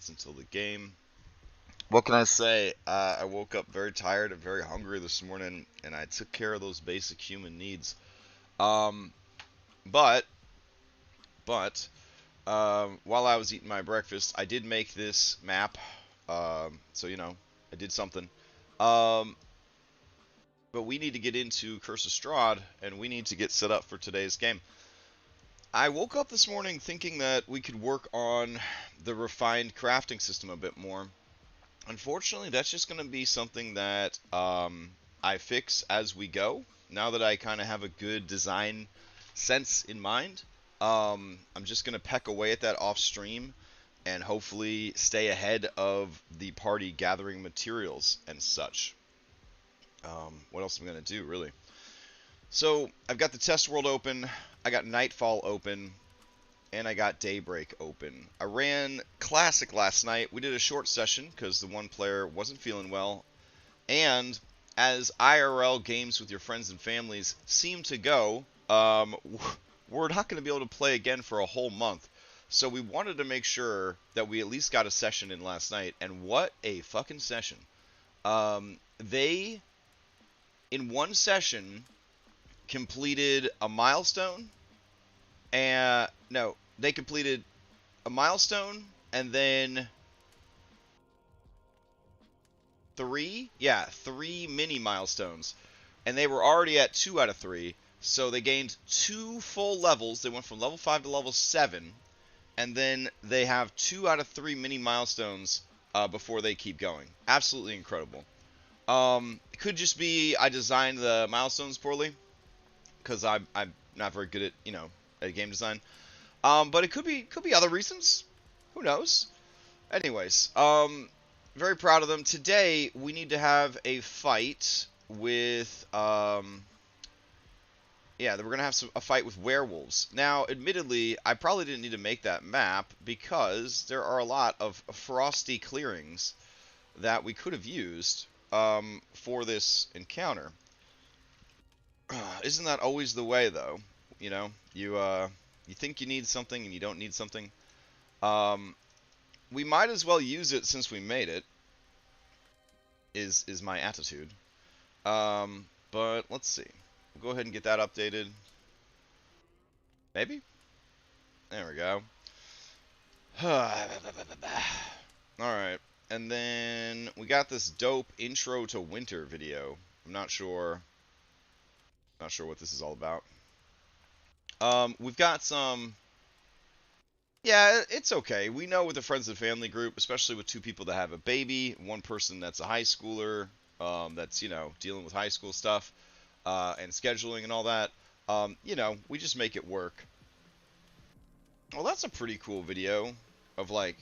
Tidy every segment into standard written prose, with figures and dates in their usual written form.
minutes until the game. What can I say? I woke up very tired and very hungry this morning, and I took care of those basic human needs. Um, but, while I was eating my breakfast, I did make this map. So, I did something. Um, but we need to get into Curse of Strahd, and we need to get set up for today's game. I woke up this morning thinking that we could work on the refined crafting system a bit more. Unfortunately, that's just going to be something that I fix as we go. Now that I kind of have a good design sense in mind, I'm just going to peck away at that off stream and hopefully stay ahead of the party gathering materials and such. What else am I going to do, really? So, I've got the test world open, I got Nightfall open, and I got Daybreak open. I ran Classic last night. We did a short session because the one player wasn't feeling well. And as IRL games with your friends and families seem to go, we're not going to be able to play again for a whole month. So we wanted to make sure that we at least got a session in last night. And what a fucking session. They, in one session, completed a milestone. And no, they completed a milestone and then three mini milestones. And they were already at 2 out of 3. So they gained 2 full levels. They went from level 5 to level 7. And then they have 2 out of 3 mini milestones before they keep going. Absolutely incredible. It could just be I designed the milestones poorly. Because I'm not very good at game design. But it could be other reasons. Who knows? Anyways, very proud of them. Today we need to have a fight with we're gonna have a fight with werewolves. Now, admittedly, I probably didn't need to make that map because there are a lot of frosty clearings that we could have used for this encounter. Isn't that always the way, though? You think you need something and you don't need something. We might as well use it since we made it. Is my attitude. But let's see. We'll go ahead and get that updated. Maybe. There we go. Alright. And then we got this dope intro to winter video. I'm not sure what this is all about. We've got some... Yeah, it's okay. We know with the friends and family group, especially with 2 people that have a baby, one person that's a high schooler, that's, dealing with high school stuff, and scheduling and all that, we just make it work. Well, that's a pretty cool video of, like,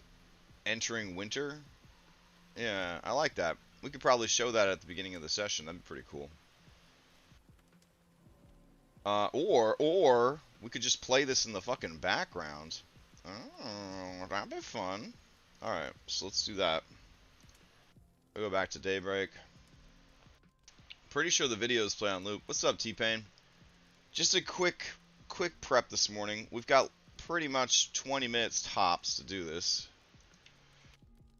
entering winter. Yeah, I like that. We could probably show that at the beginning of the session. That'd be pretty cool. Or we could just play this in the fucking background. Oh, that'd be fun. Alright, so let's do that. We'll go back to Daybreak. Pretty sure the videos play on loop. What's up, T-Pain? Just a quick prep this morning. We've got pretty much 20 minutes tops to do this.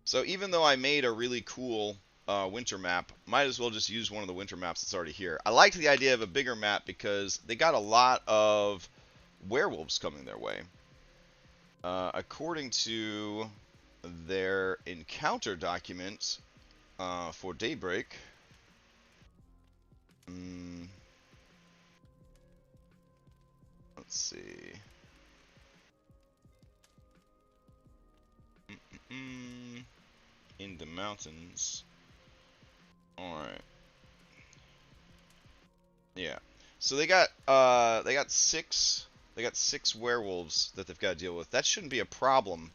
So even though I made a really cool winter map, might as well just use one of the winter maps that's already here. I like the idea of a bigger map because they got a lot of werewolves coming their way. According to their encounter document for Daybreak, let's see. In the mountains. Alright. Yeah. So they got 6 werewolves that they've got to deal with. That shouldn't be a problem,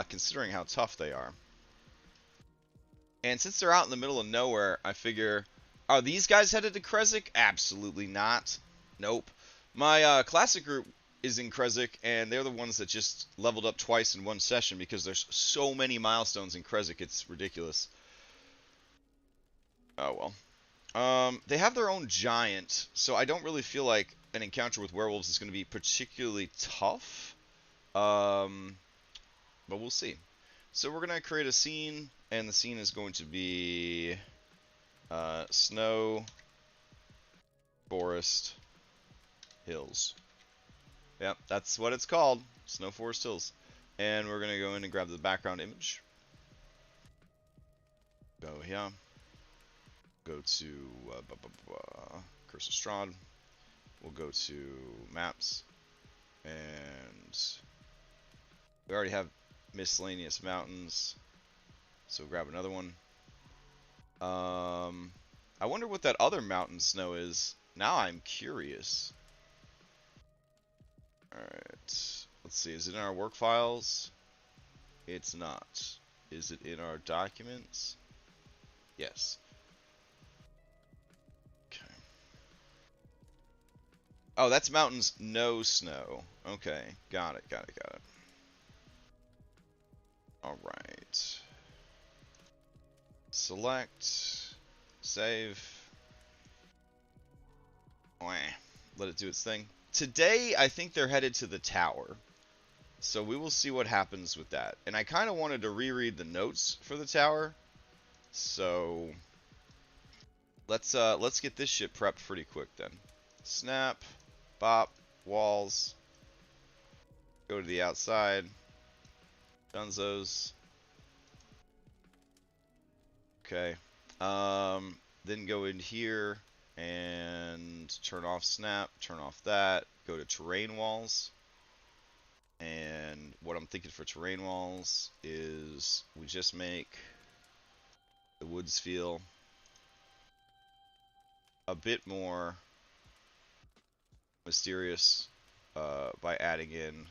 considering how tough they are. And since they're out in the middle of nowhere, I figure, are these guys headed to Krezk? Absolutely not. Nope. My classic group is in Krezk, and they're the ones that just leveled up twice in one session because there's so many milestones in Krezk, it's ridiculous. Oh well. They have their own giant, so I don't really feel like an encounter with werewolves is going to be particularly tough. But we'll see. So we're gonna create a scene, and the scene is going to be snow, forest, hills. Yep, that's what it's called, Snow Forest Hills. And we're gonna go in and grab the background image. Go here. Go to Cursor Strahd. We'll go to Maps, and we already have miscellaneous mountains, so grab another one. I wonder what that other mountain snow is. Now I'm curious. Alright, let's see, is it in our work files? It's not. Is it in our documents? Yes. Okay. Oh, that's mountains no snow. Okay, got it. Alright. Select. Save. Let it do its thing. Today, I think they're headed to the tower. So we will see what happens with that. And I kind of wanted to reread the notes for the tower. So let's get this shit prepped pretty quick then. Snap, bop, walls. Go to the outside. Dunzos. Okay. Then go in here and turn off snap, turn off that, go to terrain walls. And what I'm thinking for terrain walls is we just make the woods feel a bit more mysterious by adding in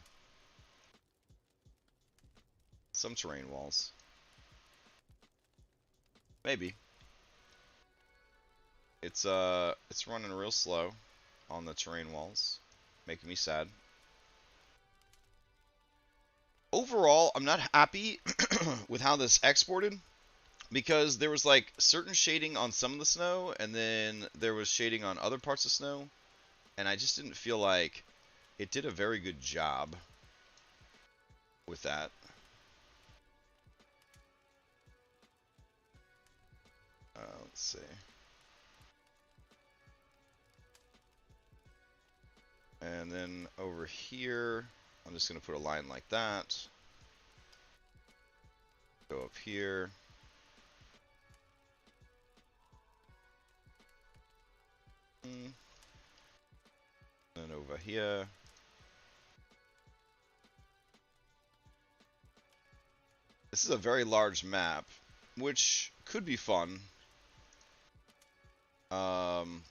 some terrain walls. Maybe. It's running real slow on the terrain walls, making me sad. Overall, I'm not happy with how this exported, because there was like certain shading on some of the snow, and then there was shading on other parts of snow, and I just didn't feel like it did a very good job with that. Let's see. And then over here, I'm just going to put a line like that. Go up here. And then over here. This is a very large map, which could be fun.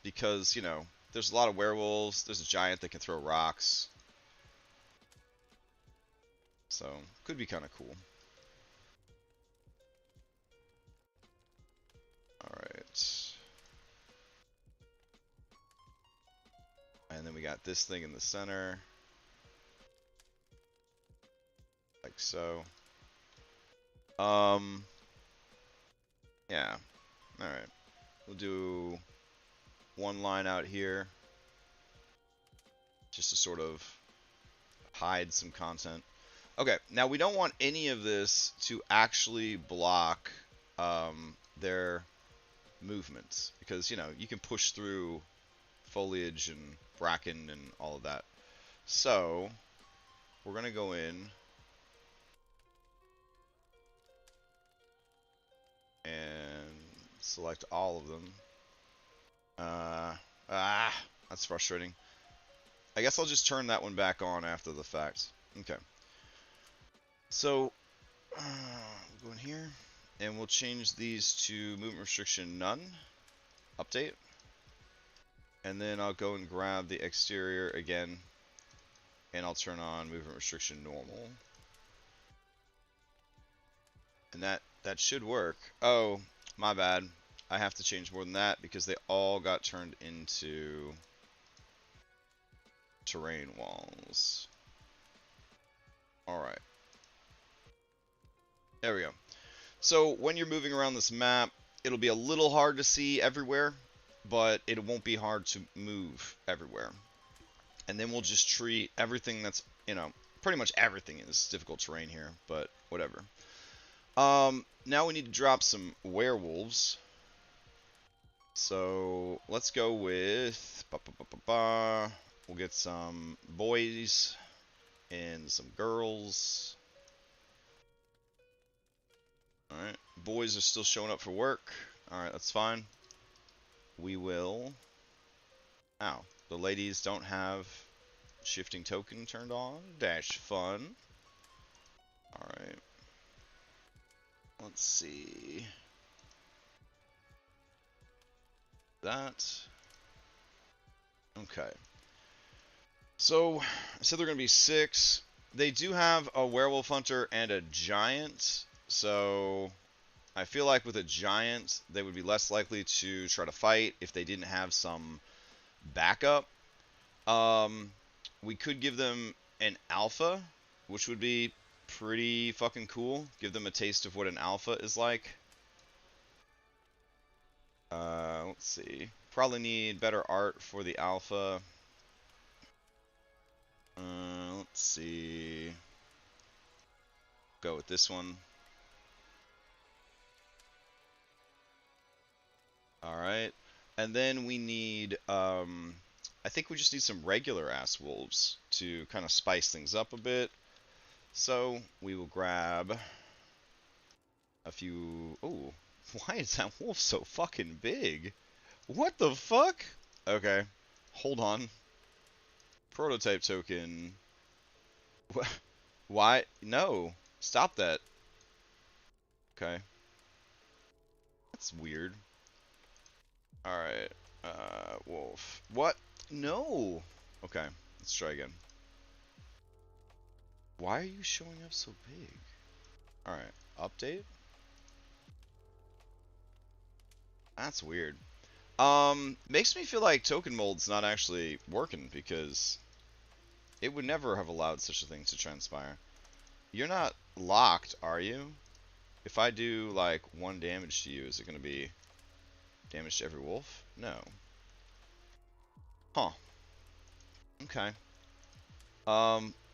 Because, you know, there's a lot of werewolves. There's a giant that can throw rocks. So, could be kind of cool. Alright. And then we got this thing in the center. Like so. Yeah. Alright. We'll do one line out here. Just to sort of hide some content. Okay, now we don't want any of this to actually block their movements. Because, you know, you can push through foliage and bracken and all of that. So, we're going to go in and select all of them. That's frustrating. I guess I'll just turn that one back on after the fact. Okay. So, we'll go in here, and we'll change these to movement restriction none. Update. And then I'll go and grab the exterior again, and I'll turn on movement restriction normal. And that should work. Oh, my bad. I have to change more than that because they all got turned into terrain walls. Alright. There we go. So when you're moving around this map, it'll be a little hard to see everywhere, but it won't be hard to move everywhere. And then we'll just treat everything that's, you know, pretty much everything is difficult terrain here, but whatever. Now we need to drop some werewolves. So let's go with we'll get some boys and some girls. Alright. Boys are still showing up for work. Alright, that's fine. We will. Ow. The ladies don't have shifting token turned on. Dash fun. Alright. Let's see. That. Okay. So, I said they're going to be 6. They do have a werewolf hunter and a giant. So, I feel like with a giant, they would be less likely to try to fight if they didn't have some backup. We could give them an alpha, which would be pretty fucking cool. Give them a taste of what an alpha is like. Let's see. Probably need better art for the alpha. Let's see. Go with this one. Alright. And then we need, I think we just need some regular ass wolves to kind of spice things up a bit. So, we will grab a few... Ooh, why is that wolf so fucking big? What the fuck? Okay, hold on. Prototype token. Why? No. Stop that. Okay. That's weird. Alright. Wolf. What? No! Okay, let's try again. Why are you showing up so big? Alright, update? That's weird. Makes me feel like token mold's not actually working because it would never have allowed such a thing to transpire. You're not locked, are you? If I do like 1 damage to you, is it going to be damage to every wolf? No. Huh. Okay.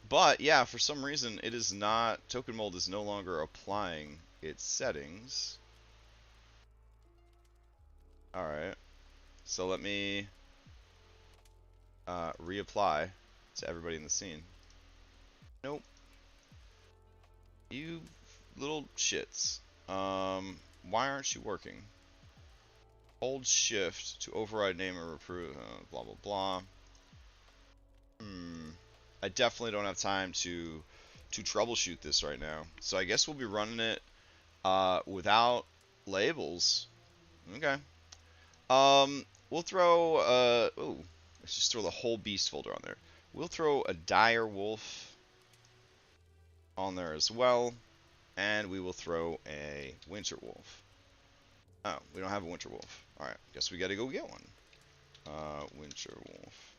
But yeah, for some reason it is not, token mold is no longer applying its settings. Alright. So let me reapply to everybody in the scene. Nope. You little shits. Why aren't you working? Hold shift to override name or approve, blah blah blah. I definitely don't have time to troubleshoot this right now. So I guess we'll be running it without labels. Okay. We'll throw oh, let's just throw the whole beast folder on there. We'll throw a dire wolf on there as well, and we will throw a winter wolf. Oh, we don't have a winter wolf. All right, guess we got to go get one. Winter wolf.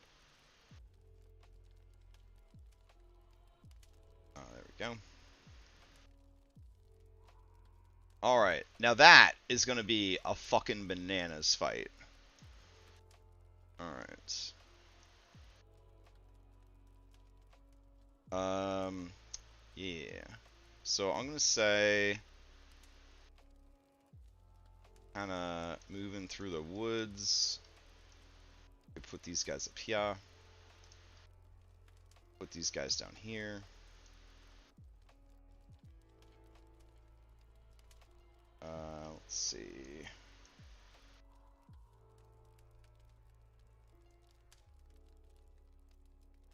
There we go. Alright, now that is going to be a fucking bananas fight. Alright. Yeah. So I'm going to say... kind of moving through the woods. We put these guys up here. Put these guys down here. Let's see.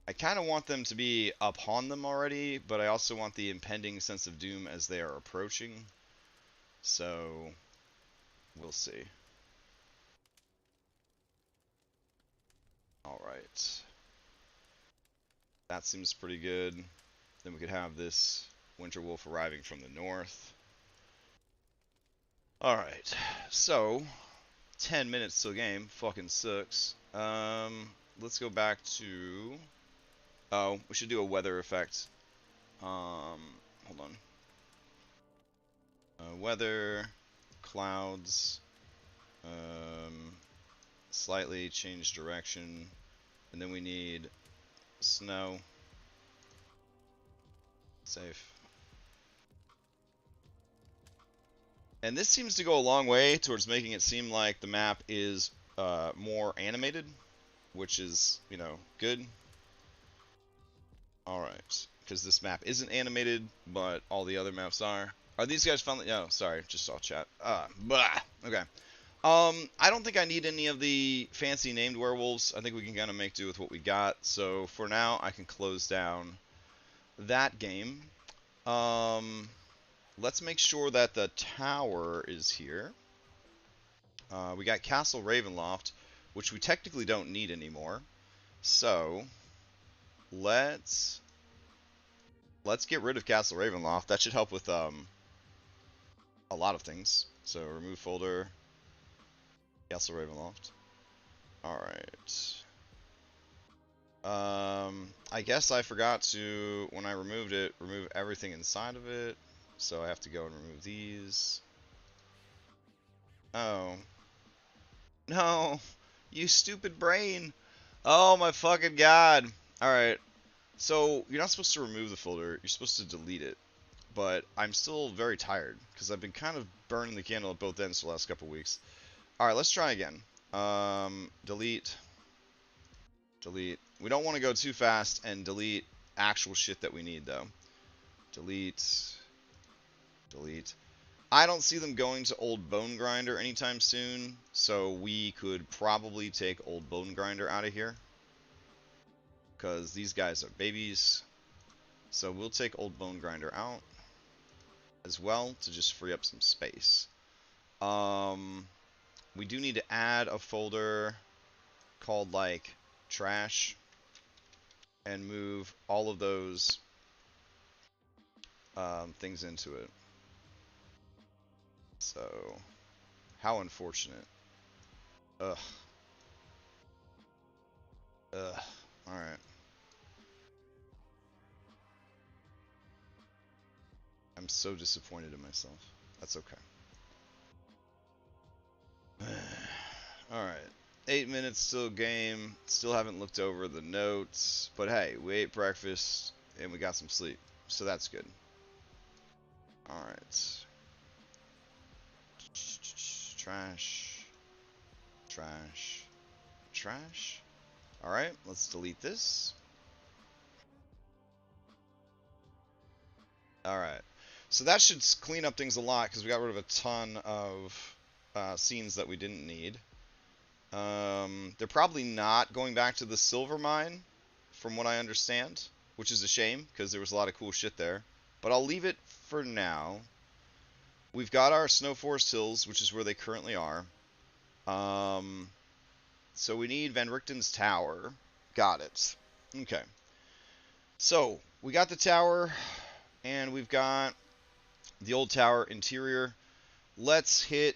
I kind of want them to be upon them already, but I also want the impending sense of doom as they are approaching. So, we'll see. Alright. That seems pretty good. Then we could have this winter wolf arriving from the north. Alright, so 10 minutes till game. Fucking sucks. Let's go back to... Oh, we should do a weather effect. Hold on. Weather, clouds, slightly change direction, and then we need snow. Safe. And this seems to go a long way towards making it seem like the map is more animated, which is, you know, good. Alright, because this map isn't animated, but all the other maps are. Are these guys finally... Oh, sorry, just saw chat. Blah. Okay. I don't think I need any of the fancy named werewolves. I think we can kind of make do with what we got. So, for now, I can close down that game. Let's make sure that the tower is here. We got Castle Ravenloft, which we technically don't need anymore. So, let's get rid of Castle Ravenloft. That should help with a lot of things. So, remove folder, Castle Ravenloft. Alright. I guess I forgot to, when I removed it, remove everything inside of it. So I have to go and remove these. Oh. No! You stupid brain! Oh my fucking god! Alright. So, you're not supposed to remove the folder, you're supposed to delete it. But I'm still very tired, because I've been kind of burning the candle at both ends for the last couple weeks. Alright, let's try again. Delete. Delete. We don't want to go too fast and delete actual shit that we need, though. Delete. Delete. I don't see them going to Old Bone Grinder anytime soon, so we could probably take Old Bone Grinder out of here. Because these guys are babies. So we'll take Old Bone Grinder out as well to just free up some space. We do need to add a folder called, like, trash and move all of those things into it. So, how unfortunate. Ugh. Ugh. Alright. I'm so disappointed in myself. That's okay. Alright. 8 minutes still game. Still haven't looked over the notes. But hey, we ate breakfast and we got some sleep. So that's good. Alright. Trash. Trash. Trash. Alright, let's delete this. Alright. So that should clean up things a lot because we got rid of a ton of scenes that we didn't need. They're probably not going back to the silver mine, from what I understand, which is a shame because there was a lot of cool shit there. But I'll leave it for now. We've got our Snow Forest Hills, which is where they currently are. So we need Van Richten's Tower. Got it. Okay. So, we got the tower, and we've got the old tower interior. Let's hit,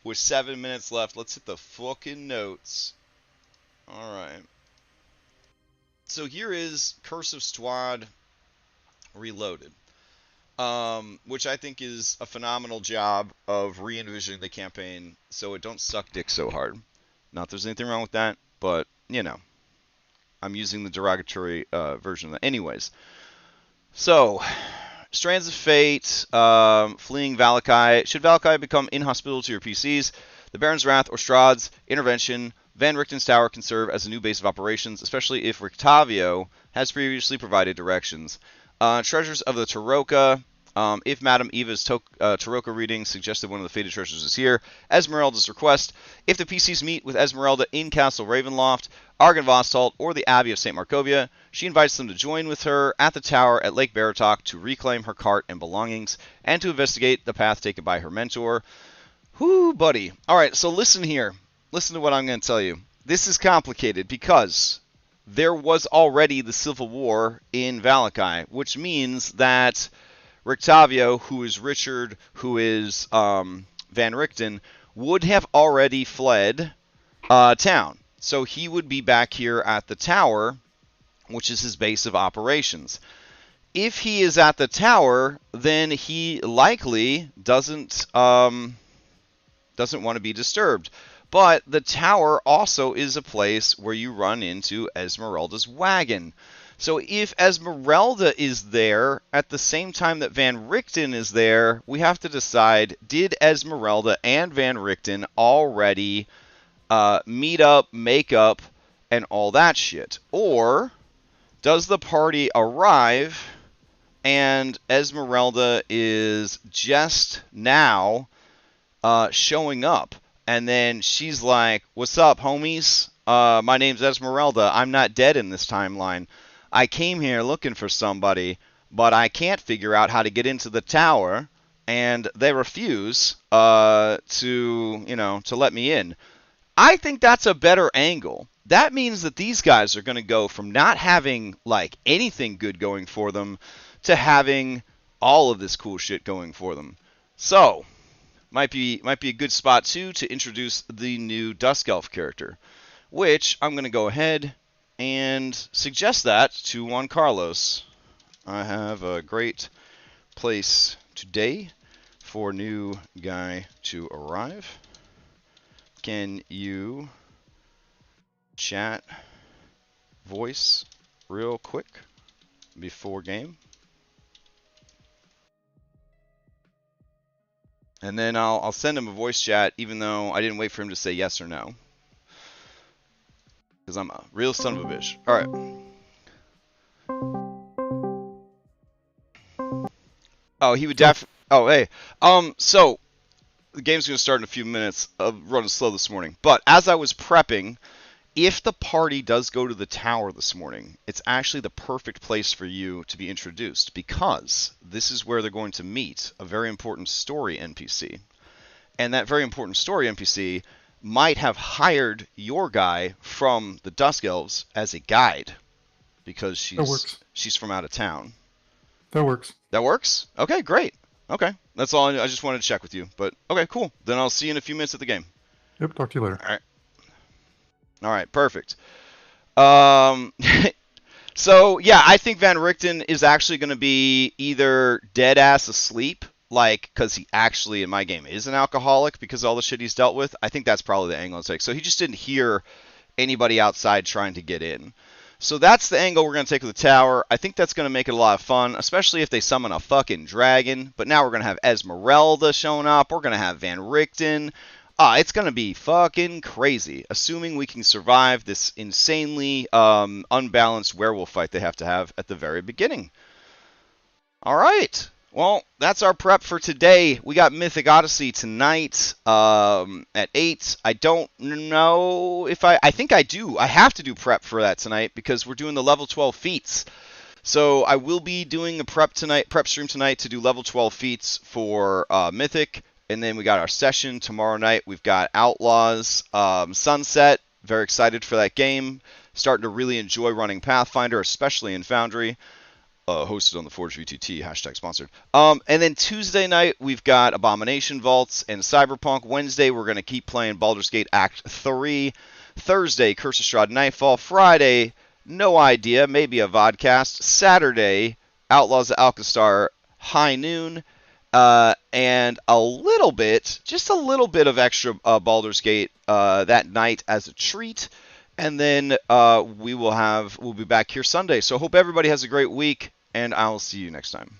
with 7 minutes left, let's hit the fucking notes. Alright. So here is Curse of Strahd Reloaded. Which I think is a phenomenal job of re-envisioning the campaign so it don't suck dick so hard. Not that there's anything wrong with that, but, you know. I'm using the derogatory version of that. Anyways. So, Strands of Fate, fleeing Valakai. Should Valakai become inhospitable to your PCs, the Baron's Wrath or Strahd's intervention, Van Richten's Tower can serve as a new base of operations, especially if Rictavio has previously provided directions. Treasures of the Taroka. If Madame Eva's Taroka reading suggested one of the fated treasures is here, Esmeralda's request. If the PCs meet with Esmeralda in Castle Ravenloft, Argynvostholt, or the Abbey of St. Markovia, she invites them to join with her at the tower at Lake Baratok to reclaim her cart and belongings, and to investigate the path taken by her mentor. Whoo, buddy. Alright, so listen here. Listen to what I'm going to tell you. This is complicated because there was already the Civil War in Valakai, which means that Rictavio, who is Richard, who is Van Richten, would have already fled town. So he would be back here at the tower, which is his base of operations. If he is at the tower, then he likely doesn't want to be disturbed. But the tower also is a place where you run into Esmeralda's wagon. So if Esmeralda is there at the same time that Van Richten is there, we have to decide, did Esmeralda and Van Richten already meet up, make up, and all that shit? Or does the party arrive and Esmeralda is just now showing up? And then she's like, "What's up, homies? My name's Esmeralda. I'm not dead in this timeline. I came here looking for somebody, but I can't figure out how to get into the tower, and they refuse to let me in." I think that's a better angle. That means that these guys are going to go from not having like anything good going for them to having all of this cool shit going for them. So, might be a good spot too to introduce the new Dusk Elf character, which I'm going to go ahead and suggest that to Juan Carlos. I have a great place today for new guy to arrive. Can you chat voice real quick before game? And then I'll send him a voice chat, even though I didn't wait for him to say yes or no. Because I'm a real son of a bitch. Alright. Oh, he would definitely... Oh, hey. So, the game's going to start in a few minutes. Running slow this morning. But as I was prepping, if the party does go to the tower this morning, it's actually the perfect place for you to be introduced, because this is where they're going to meet a very important story NPC. And that very important story NPC might have hired your guy from the Dusk Elves as a guide, because she's from out of town. That works. That works? Okay, great. Okay, that's all. I just wanted to check with you. But okay, cool. Then I'll see you in a few minutes at the game. Yep, talk to you later. All right, perfect. So yeah, I think Van Richten is actually going to be either dead ass asleep, like, because he actually in my game is an alcoholic because of all the shit he's dealt with. I think that's probably the angle I'll take. So he just didn't hear anybody outside trying to get in. So that's the angle we're going to take with the tower. I think that's going to make it a lot of fun, especially if they summon a fucking dragon. But now we're going to have Esmeralda showing up. We're going to have Van Richten. It's going to be fucking crazy, assuming we can survive this insanely unbalanced werewolf fight they have to have at the very beginning. All right. Well, that's our prep for today. We got Mythic Odyssey tonight at 8. I don't know if I think I do. I have to do prep for that tonight because we're doing the level 12 feats. So I will be doing a prep stream tonight to do level 12 feats for Mythic. And then we got our session tomorrow night. We've got Outlaws Sunset. Very excited for that game. Starting to really enjoy running Pathfinder, especially in Foundry. Hosted on the Forge VTT, hashtag sponsored. And then Tuesday night, we've got Abomination Vaults and Cyberpunk. Wednesday, we're going to keep playing Baldur's Gate Act 3. Thursday, Curse of Strahd Nightfall. Friday, no idea, maybe a vodcast. Saturday, Outlaws of Alcastar High Noon. And just a little bit of extra Baldur's Gate that night as a treat. And then we'll be back here Sunday. So hope everybody has a great week, and I'll see you next time.